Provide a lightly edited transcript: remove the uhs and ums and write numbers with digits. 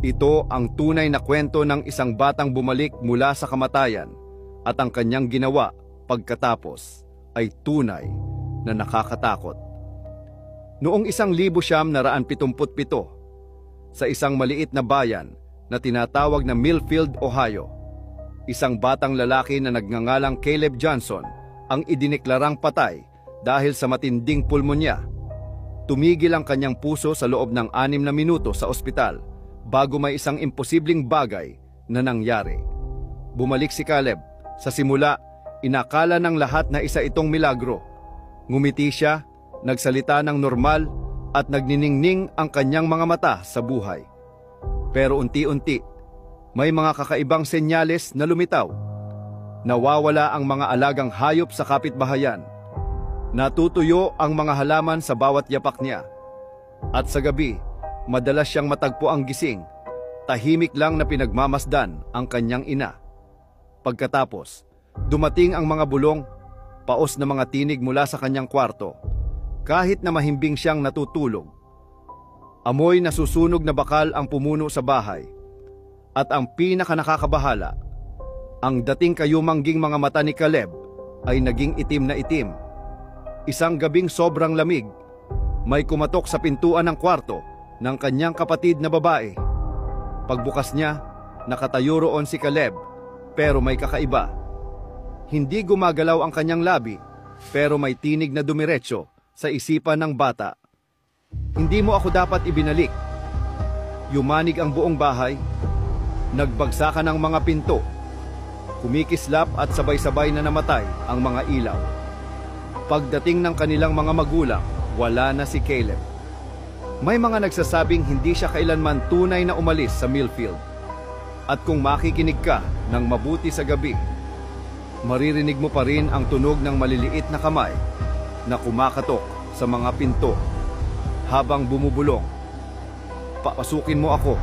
Ito ang tunay na kwento ng isang batang bumalik mula sa kamatayan at ang kanyang ginawa pagkatapos ay tunay na nakakatakot. Noong 1977, sa isang maliit na bayan na tinatawag na Millfield, Ohio, isang batang lalaki na nagngangalang Caleb Johnson ang idineklarang patay dahil sa matinding pulmonya. Tumigil ang kanyang puso sa loob ng 6 na minuto sa ospital bago may isang imposibleng bagay na nangyari. Bumalik si Caleb. Sa simula, inakala ng lahat na isa itong milagro. Ngumiti siya, nagsalita ng normal at nagniningning ang kanyang mga mata sa buhay. Pero unti-unti, may mga kakaibang senyales na lumitaw. Nawawala ang mga alagang hayop sa kapitbahayan. Natutuyo ang mga halaman sa bawat yapak niya. At sa gabi, madalas siyang matagpo ang gising. Tahimik lang na pinagmamasdan ang kanyang ina. Pagkatapos, dumating ang mga bulong, paos na mga tinig mula sa kanyang kwarto. Kahit na mahimbing siyang natutulog. Amoy na susunog na bakal ang pumuno sa bahay. At ang pinaka-nakakabahala, ang dating kayumangging mga mata ni Caleb ay naging itim na itim. Isang gabing sobrang lamig, may kumatok sa pintuan ng kwarto ng kanyang kapatid na babae. Pagbukas niya, nakatayo roon si Caleb, pero may kakaiba. Hindi gumagalaw ang kanyang labi, pero may tinig na dumiretso sa isipan ng bata. Hindi mo ako dapat ibinalik. Yumanig ang buong bahay. Nagbagsakan ang mga pinto. Kumikislap at sabay-sabay na namatay ang mga ilaw. Pagdating ng kanilang mga magulang, wala na si Caleb. May mga nagsasabing hindi siya kailanman tunay na umalis sa Millfield. At kung makikinig ka ng mabuti sa gabi, maririnig mo pa rin ang tunog ng maliliit na kamay na kumakatok sa mga pinto habang bumubulong. Papasukin mo ako.